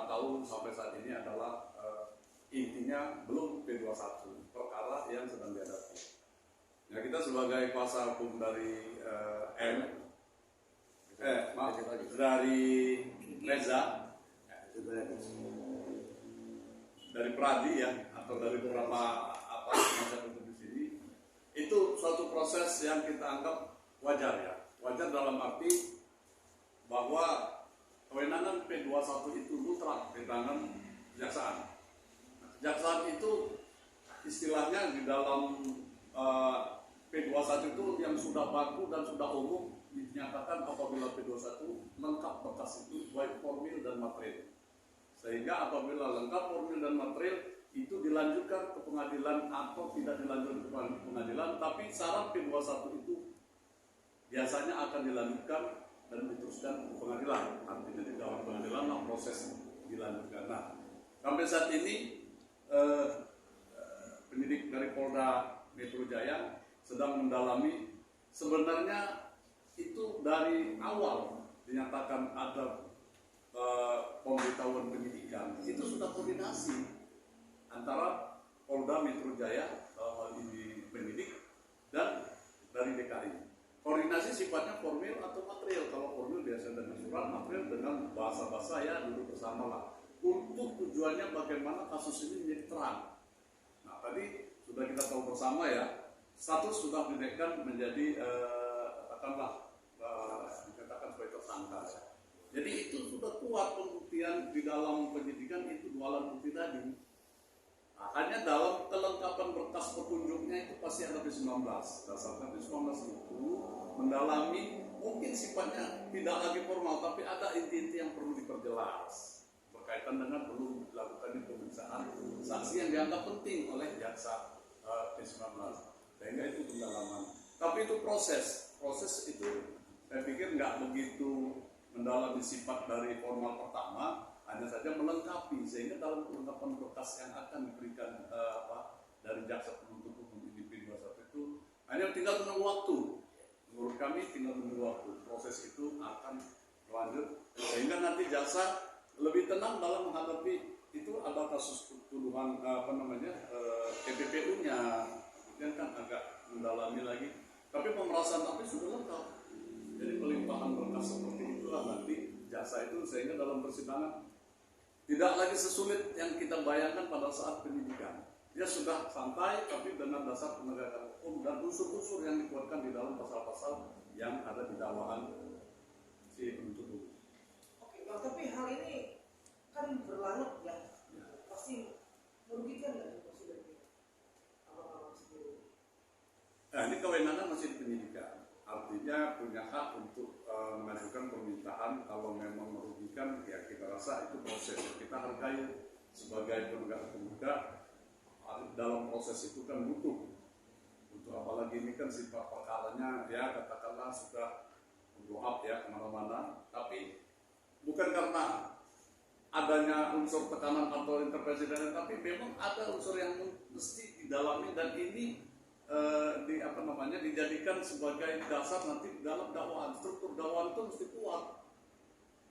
tahu sampai saat ini adalah intinya belum P21, perkara yang sedang dihadapi. Nah, kita sebagai kuasa hukum dari dari Reza, dari Pradi ya, atau dari beberapa penasihat hukum di sini, itu suatu proses yang kita anggap wajar ya. Wajar dalam arti bahwa kewenangan P21 itu mutlak di tangan kejaksaan. Kejaksaan itu istilahnya di dalam P21 itu yang sudah baku dan sudah umum dinyatakan apabila P21 lengkap berkas itu baik formil dan material. Sehingga apabila lengkap formil dan material itu dilanjutkan ke pengadilan atau tidak dilanjutkan ke pengadilan, tapi syarat P21 itu biasanya akan dilanjutkan dan diteruskan ke pengadilan. Artinya di dalam pengadilan lah proses dilanjutkan. Nah, sampai saat ini penyidik dari Polda Metro Jaya sedang mendalami. Sebenarnya itu dari awal dinyatakan ada pemberitahuan penyidikan, itu sudah koordinasi antara Polda Metro Jaya dalam hal ini penyidik dan dari DKI. Koordinasi sifatnya formil atau material. Kalau formil biasa dengan surat, material dengan bahasa-bahasa ya duduk bersama lah. Untuk tujuannya bagaimana kasus ini menjadi terang. Nah, tadi sudah kita tahu bersama ya, status sudah dinaikkan menjadi katakanlah dikatakan sebagai tersangka. Jadi itu sudah kuat pembuktian di dalam penyidikan, itu dua alat bukti tadi. Nah, hanya dalam kelengkapan berkas petunjuknya itu pasti ada P19. Dasarkan P19 itu mendalami, mungkin sifatnya tidak lagi formal, tapi ada inti-inti yang perlu diperjelas berkaitan dengan perlu dilakukan pemeriksaan saksi yang dianggap penting oleh jaksa P19. Sehingga itu pendalaman. Tapi itu proses itu saya pikir nggak begitu mendalami sifat dari formal pertama, hanya saja melengkapi, sehingga dalam kelengkapan berkas yang akan diberikan dari jaksa penuntut umum di P21 itu hanya tinggal menunggu waktu. Menurut kami tinggal menunggu waktu. Proses itu akan berlanjut sehingga nanti jaksa lebih tenang dalam menghadapi itu. Ada kasus tuduhan TPPU-nya, kemudian kan agak mendalami lagi. Tapi pemerasan tapi sudah lengkap. Jadi pelimpahan berkas seperti itulah nanti jaksa itu, sehingga dalam persidangan tidak lagi sesulit yang kita bayangkan pada saat penyidikan. Dia sudah santai, tapi dengan dasar penegakan hukum dan unsur-unsur yang dikuatkan di dalam pasal-pasal yang ada di dakwaan si penuntut umum. Oke, Bang, tapi hal ini kan berlarut ya, pasti merugikan nggak presiden kita? Abang-abang sendiri. Nah, ini kewenangan masih di penyidikan. Artinya punya hak untuk mengajukan permintaan. Kalau memang merugikan, ya kita rasa itu proses kita hargai sebagai penegak hukum juga. Dalam proses itu kan butuh untuk, apalagi ini kan sifat perkaranya ya katakanlah sudah blow up ya kemana-mana. Tapi bukan karena adanya unsur tekanan atau intervensi dan tapi memang ada unsur yang mesti didalami, dan ini dijadikan sebagai dasar nanti dalam dakwaan. Struktur dakwaan itu mesti kuat,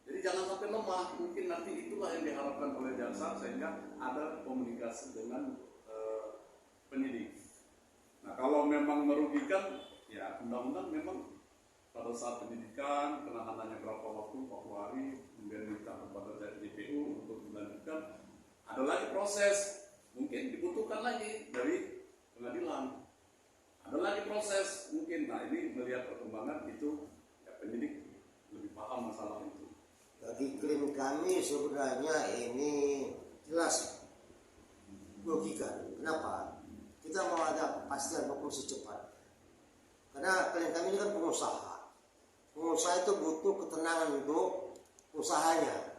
jadi jangan sampai lemah. Mungkin nanti itulah yang diharapkan oleh jaksa, sehingga ada komunikasi dengan penyidik. Nah, kalau memang merugikan, ya undang-undang memang pada saat penyidikan penahanannya berapa waktu, 40 hari, kemudian minta kepada JPU untuk dilanjutkan. Ada lagi proses, mungkin dibutuhkan lagi dari pengadilan. Ada lagi proses mungkin. Nah, ini melihat perkembangan itu ya, penyidik lebih paham masalah itu. Bagi klaim kami sebenarnya ini jelas logika. Kenapa? Kita mau ada kepastian hukum secepat. Karena klien kami ini kan pengusaha. Pengusaha itu butuh ketenangan untuk usahanya.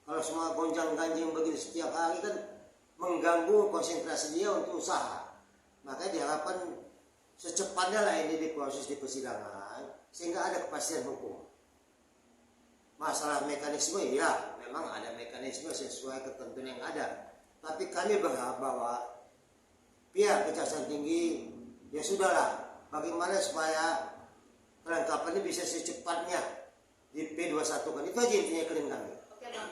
Kalau semua gonjang-ganjing begini setiap hari kan mengganggu konsentrasi dia untuk usaha. Makanya diharapkan secepatnya lah ini diproses di persidangan sehingga ada kepastian hukum. Masalah mekanisme ya memang ada mekanisme sesuai ketentuan yang ada. Tapi kami berharap bahwa pihak Kejaksaan Tinggi ya sudahlah, bagaimana supaya kelengkapan ini bisa secepatnya di P21 kan, itu aja intinya klaim kami. Oke Bang,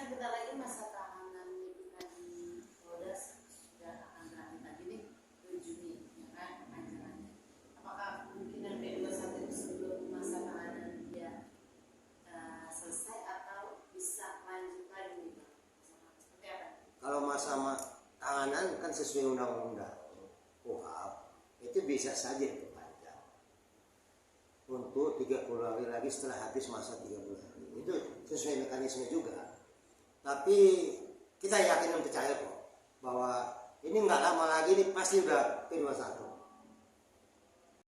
kan bentar lagi masa tahanan Ibu di Polda sudah akan berakhir lagi nih 2 Juni, ya kan acaranya. Apakah kemungkinan P21 itu sebelum masa tahanan dia selesai atau bisa lanjut lagi nih Bang? Seperti apa? Kalau masa tahanan kan sesuai undang-undang KUHP itu bisa saja diperpanjang untuk 30 hari lagi setelah habis masa 30 hari. Itu sesuai mekanisme juga. Tapi kita yakin dan percaya kok bahwa ini nggak lama lagi ini pasti udah P21.